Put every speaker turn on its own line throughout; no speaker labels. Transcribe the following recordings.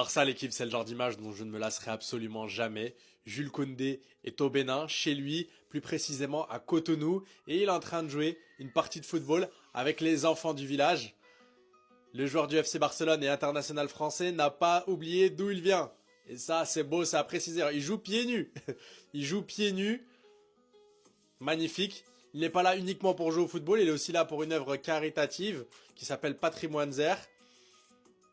Alors ça, l'équipe, c'est le genre d'image dont je ne me lasserai absolument jamais. Jules Koundé est au Bénin, chez lui, plus précisément à Cotonou, et il est en train de jouer une partie de football avec les enfants du village. Le joueur du FC Barcelone et international français n'a pas oublié d'où il vient. Et ça, c'est beau, c'est à préciser. Il joue pieds nus. Il joue pieds nus. Magnifique. Il n'est pas là uniquement pour jouer au football, il est aussi là pour une œuvre caritative qui s'appelle Patrimoine Zère.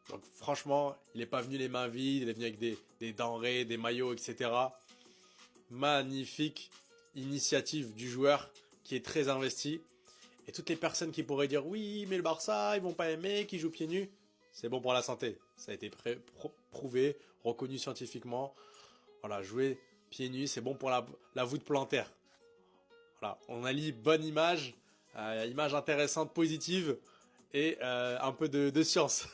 Donc franchement, il n'est pas venu les mains vides, il est venu avec des denrées, des maillots, etc. Magnifique initiative du joueur qui est très investi. Et toutes les personnes qui pourraient dire oui, mais le Barça, ils vont pas aimer, qu'ils jouent pieds nus, c'est bon pour la santé. Ça a été prouvé, reconnu scientifiquement. Voilà, jouer pieds nus, c'est bon pour la voûte plantaire. Voilà, on allie bonne image, image intéressante, positive et un peu de science.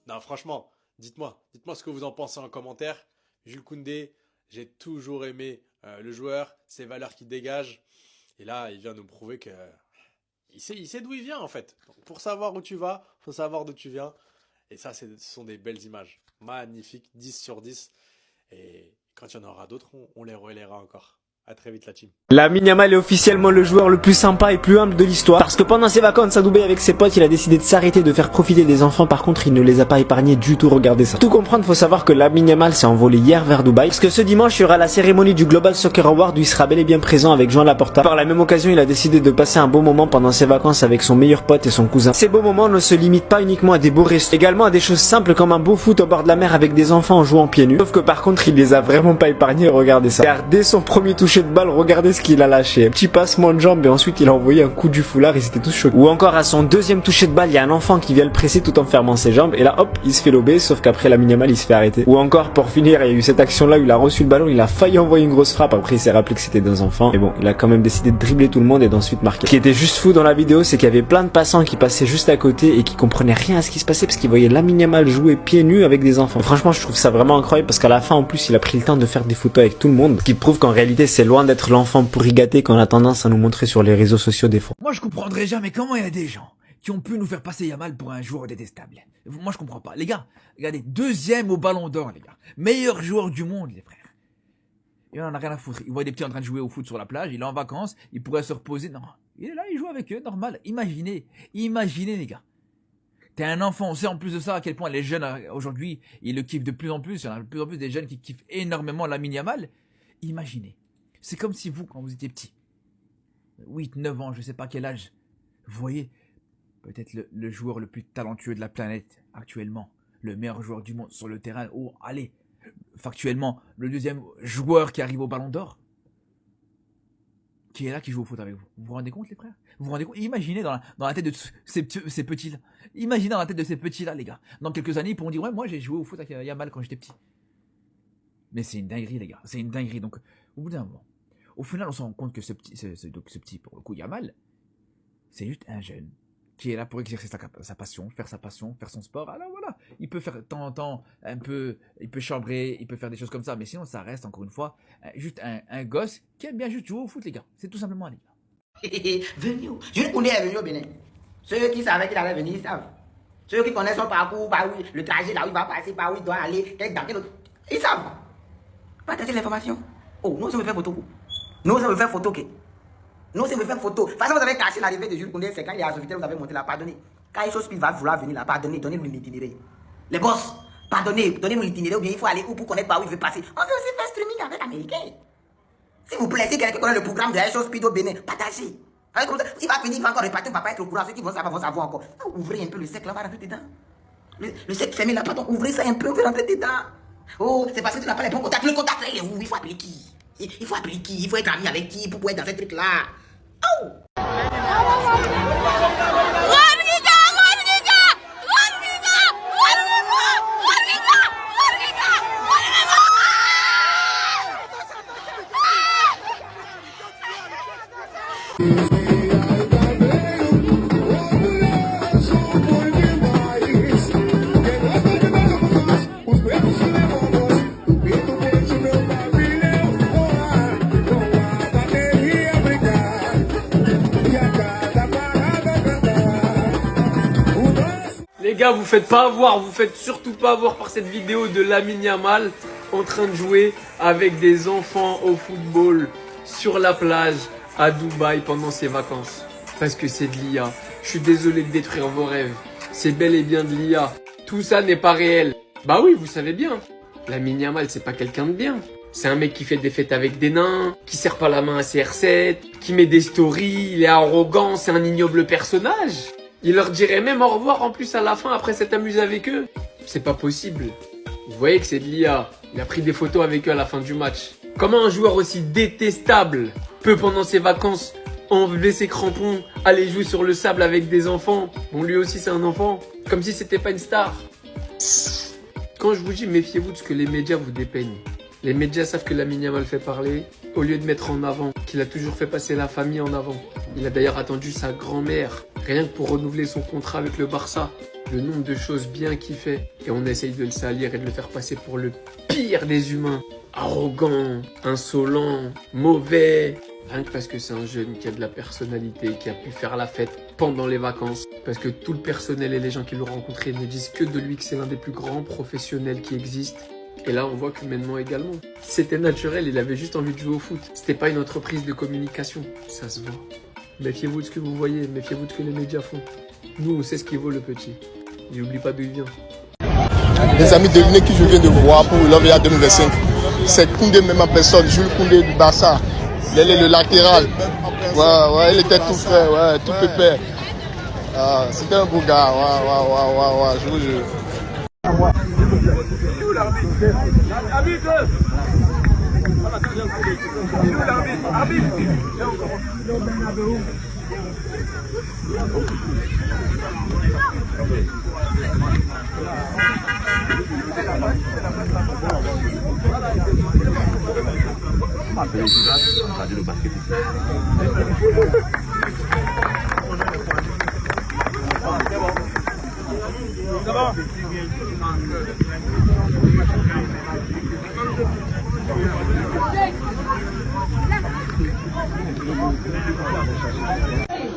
Non, franchement, dites-moi ce que vous en pensez en commentaire. Jules Koundé, j'ai toujours aimé le joueur, ses valeurs qu'il dégage. Et là, il vient nous prouver que il sait d'où il vient en fait. Donc, pour savoir où tu vas, il faut savoir d'où tu viens. Et ça, ce sont des belles images. Magnifiques, 10 sur 10. Et quand il y en aura d'autres, on les relaiera encore. À très vite la team.
Lamine Yamal est officiellement le joueur le plus sympa et plus humble de l'histoire. Parce que pendant ses vacances à Dubaï avec ses potes, il a décidé de s'arrêter de faire profiter des enfants. Par contre, il ne les a pas épargnés du tout, regardez ça. Pour tout comprendre, faut savoir que Lamine Yamal s'est envolé hier vers Dubaï. Parce que ce dimanche, il y aura la cérémonie du Global Soccer Award où il sera bel et bien présent avec Joan Laporta. Par la même occasion, il a décidé de passer un beau moment pendant ses vacances avec son meilleur pote et son cousin. Ces beaux moments ne se limitent pas uniquement à des beaux restos, également à des choses simples comme un beau foot au bord de la mer avec des enfants en jouant pieds nus. Sauf que par contre, il les a vraiment pas épargnés, regardez ça. Car dès son premier toucher de balle, regardez ce qu'il a lâché. Un petit passement de jambe et ensuite il a envoyé un coup du foulard, ils étaient tous choqués. Ou encore à son deuxième toucher de balle, il y a un enfant qui vient le presser tout en fermant ses jambes et là hop, il se fait lober, sauf qu'après Lamine Yamal il se fait arrêter. Ou encore pour finir, il y a eu cette action là où il a reçu le ballon, il a failli envoyer une grosse frappe, après il s'est rappelé que c'était des enfants. Et bon, il a quand même décidé de dribbler tout le monde et d'ensuite marquer. Ce qui était juste fou dans la vidéo, c'est qu'il y avait plein de passants qui passaient juste à côté et qui comprenaient rien à ce qui se passait parce qu'ils voyaient Lamine Yamal jouer pieds nus avec des enfants. Et franchement, je trouve ça vraiment incroyable parce qu'à la fin en plus, il a pris le temps de faire des photos avec tout le monde, ce qui prouve qu'en réalité, c'est loin d'être l'enfant pourri gâté qu'on a tendance à nous montrer sur les réseaux sociaux des fois.
Moi je comprendrais jamais comment il y a des gens qui ont pu nous faire passer Yamal pour un joueur détestable. Moi je comprends pas. Les gars, regardez, deuxième au Ballon d'Or les gars. Meilleur joueur du monde les frères. Il en a rien à foutre. Il voit des petits en train de jouer au foot sur la plage, il est en vacances, il pourrait se reposer. Non, il est là, il joue avec eux, normal. Imaginez les gars. T'es un enfant, on sait en plus de ça à quel point les jeunes aujourd'hui, ils le kiffent de plus en plus. Il y en a de plus en plus des jeunes qui kiffent énormément Lamine Yamal. Imaginez. C'est comme si vous, quand vous étiez petit, 8, 9 ans, je sais pas quel âge, vous voyez, peut-être le joueur le plus talentueux de la planète actuellement, le meilleur joueur du monde sur le terrain, oh allez, factuellement, le deuxième joueur qui arrive au Ballon d'Or, qui est là, qui joue au foot avec vous. Vous vous rendez compte les frères? Vous vous rendez compte? Imaginez dans la tête de ces petits-là, imaginez dans la tête de ces petits-là les gars, dans quelques années ils pourront dire ouais moi j'ai joué au foot avec Yamal quand j'étais petit. Mais c'est une dinguerie les gars, c'est une dinguerie. Donc au bout d'un moment, au final, on se rend compte que ce petit, pour le coup, Yamal, c'est juste un jeune qui est là pour exercer sa passion, faire son sport. Alors voilà, il peut faire de temps en temps un peu, il peut chambrer, il peut faire des choses comme ça, mais sinon, ça reste encore une fois juste un gosse qui aime bien juste jouer au foot, les gars. C'est tout simplement, les gars.
Venu. Jules Koundé est venu au Bénin. Ceux qui savaient qu'il allait venir, ils savent. Ceux qui connaissent son parcours, par où le trajet, là où il va passer, par où il doit aller, dans quel autre, ils savent. Partagez l'information. Oh, nous, on me fait photo. Nous, on veut faire photo, ok? Nous, on veut faire photo. De toute façon, vous avez caché l'arrivée de Jules Koundé, c'est quand il est à Sofitel, vous avez monté là, pardonnez. Quand il chose va vouloir venir là, pardonnez, donnez-nous l'itinéraire. Les boss, pardonnez, donnez-nous l'itinéraire, ou bien il faut aller où pour connaître par où il veut passer. On veut aussi faire streaming avec Américains. S'il vous plaît, si quelqu'un connaît le programme de Air Speed au Bénin, partagez. Comme ça, il va venir, il va encore repartir, on va pas être au courant, ceux qui vont savoir encore. Ouvrez un peu le cercle, là, on va rentrer dedans. Le cercle fermé là, pardon, ouvrez ça un peu, on veut rentrer dedans. Oh, c'est parce que tu n'as pas les bons contacts. Le contact là, il est où? Il faut appeler qui? Il faut appeler qui? Il faut être ami avec qui pour pouvoir être dans ce truc-là? Oh!
Les
les gars, vous faites pas avoir, vous faites surtout pas avoir par cette vidéo de Lamine Yamal en train de jouer avec des enfants au football sur la plage à Dubaï pendant ses vacances. Parce que c'est de l'IA. Je suis désolé de détruire vos rêves. C'est bel et bien de l'IA. Tout ça n'est pas réel. Bah oui, vous savez bien. Lamine Yamal, c'est pas quelqu'un de bien. C'est un mec qui fait des fêtes avec des nains, qui serre pas la main à CR7, qui met des stories, il est arrogant, c'est un ignoble personnage. Il leur dirait même au revoir en plus à la fin après s'être amusé avec eux. C'est pas possible. Vous voyez que c'est de l'IA. Il a pris des photos avec eux à la fin du match. Comment un joueur aussi détestable peut pendant ses vacances enlever ses crampons, aller jouer sur le sable avec des enfants? Bon, lui aussi c'est un enfant. Comme si c'était pas une star. Quand je vous dis méfiez-vous de ce que les médias vous dépeignent. Les médias savent que Lamine Yamal fait parler, au lieu de mettre en avant qu'il a toujours fait passer la famille en avant. Il a d'ailleurs attendu sa grand-mère, rien que pour renouveler son contrat avec le Barça. Le nombre de choses bien qu'il fait, et on essaye de le salir et de le faire passer pour le pire des humains. Arrogant, insolent, mauvais. Rien que parce que c'est un jeune qui a de la personnalité, qui a pu faire la fête pendant les vacances. Parce que tout le personnel et les gens qui l'ont rencontré ne disent que de lui que c'est l'un des plus grands professionnels qui existent. Et là, on voit qu'humainement également. C'était naturel, il avait juste envie de jouer au foot. C'était pas une entreprise de communication. Ça se voit. Méfiez-vous de ce que vous voyez, méfiez-vous de ce que les médias font. Nous, on sait ce qu'il vaut le petit. Il n'oublie pas d'où il vient.
Les amis, devinez qui je viens de voir pour l'OVA 2025. C'est Koundé, même en personne, Jules Koundé du Barça. Il est le latéral. Ouais, il était tout frais, ouais, tout pépère. C'était un beau gars, ouais, je vous jure.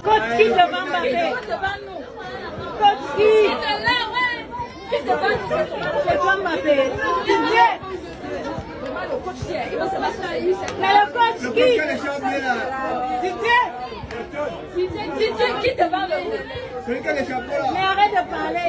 Coach qui devant Mbappé. Coach qui devant Mbappé. Mais le coach qui qui devant Mbappé. Mais arrête de parler.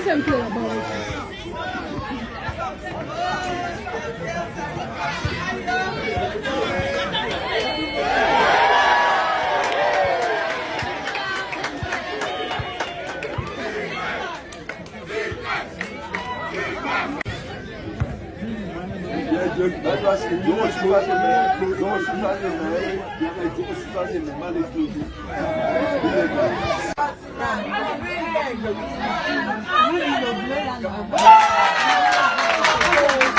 C'est un peu là-bas. Bleu,